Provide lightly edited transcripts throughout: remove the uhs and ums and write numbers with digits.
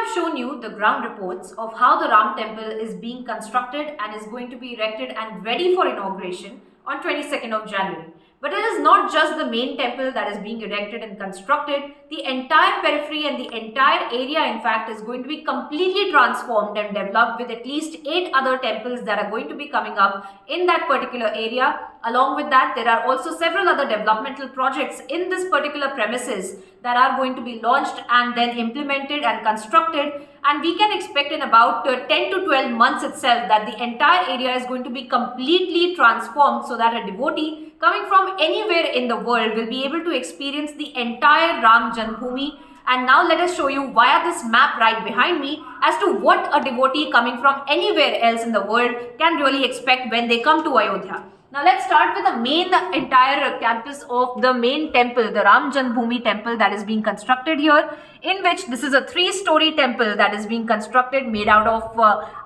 have shown you the ground reports of how the Ram temple is being constructed and is going to be erected and ready for inauguration on 22nd of January. But it is not just the main temple that is being erected and constructed. The entire periphery and the entire area, in fact, is going to be completely transformed and developed, with at least 8 other temples that are going to be coming up in that particular area. Along with that, there are also several other developmental projects in this particular premises that are going to be launched and then implemented and constructed, and we can expect in about 10 to 12 months itself that the entire area is going to be completely transformed, so that a devotee coming from anywhere in the world will be able to experience the entire Ram Janmabhoomi. And now let us show you via this map right behind me as to what a devotee coming from anywhere else in the world can really expect when they come to Ayodhya. Now let's start with the main entire campus of the main temple, the Ram Janmabhoomi temple that is being constructed here, in which this is a 3-story temple that is being constructed, made out of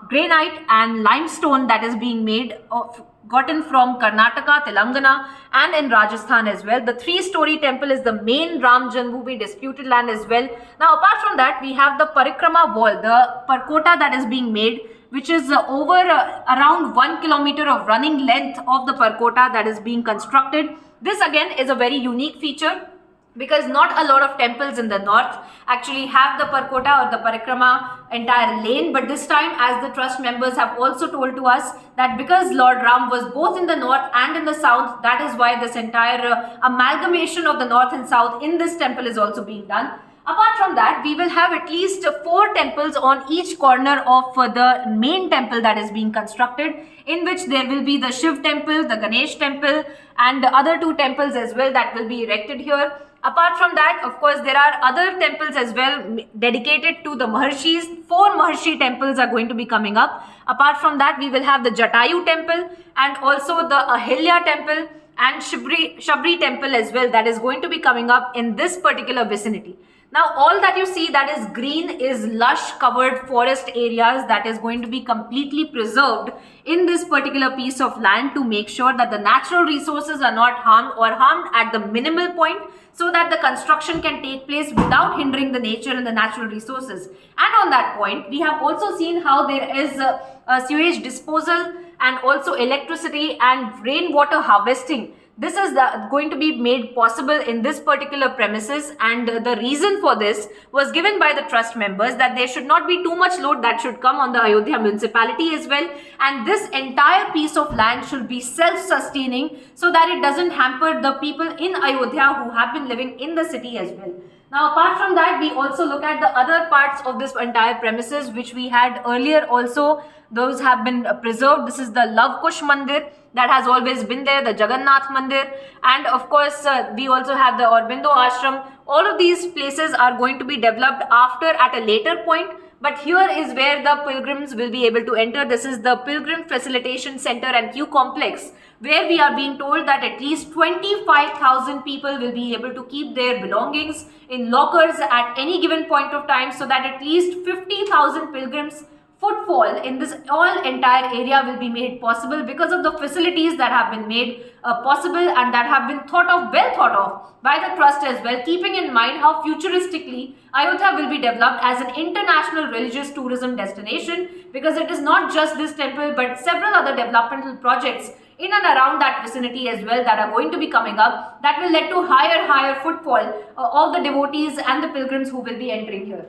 granite and limestone, that is being made of gotten from Karnataka, Telangana and in Rajasthan as well. The 3-story temple is the main Ram Janmabhoomi disputed land as well. Now apart from that, we have the Parikrama wall, the Parkota that is being made, which is over around 1 kilometer of running length of the Parkota that is being constructed. This again is a very unique feature, because not a lot of temples in the north actually have the Parkota or the Parikrama entire lane. But this time, as the trust members have also told to us, that because Lord Ram was both in the north and in the south, that is why this entire amalgamation of the north and south in this temple is also being done. Apart from that, we will have at least 4 temples on each corner of the main temple that is being constructed, in which there will be the Shiv temple, the Ganesh temple and the other 2 temples as well that will be erected here. Apart from that, of course, there are other temples as well dedicated to the Maharshis. 4 Maharshi temples are going to be coming up. Apart from that, we will have the Jatayu temple and also the Ahilya temple and Shabri temple as well, that is going to be coming up in this particular vicinity. Now all that you see that is green is lush covered forest areas that is going to be completely preserved in this particular piece of land, to make sure that the natural resources are not harmed or harmed at the minimal point, so that the construction can take place without hindering the nature and the natural resources. And on that point, we have also seen how there is a sewage disposal and also electricity and rainwater harvesting. This is going to be made possible in this particular premises, and the reason for this was given by the trust members, that there should not be too much load that should come on the Ayodhya municipality as well, and this entire piece of land should be self-sustaining, so that it doesn't hamper the people in Ayodhya who have been living in the city as well. Now apart from that, we also look at the other parts of this entire premises which we had earlier also. Those have been preserved. This is the Love Kush Mandir that has always been there, the Jagannath Mandir, and of course we also have the Aurobindo Ashram. All of these places are going to be developed after at a later point, but here is where the pilgrims will be able to enter. This is the Pilgrim Facilitation Center and Queue Complex, where we are being told that at least 25,000 people will be able to keep their belongings in lockers at any given point of time, so that at least 50,000 pilgrims footfall in this entire area will be made possible because of the facilities that have been made possible and that have been well thought of by the trust as well, keeping in mind how futuristically Ayodhya will be developed as an international religious tourism destination, because it is not just this temple but several other developmental projects in and around that vicinity as well that are going to be coming up, that will lead to higher footfall of the devotees and the pilgrims who will be entering here.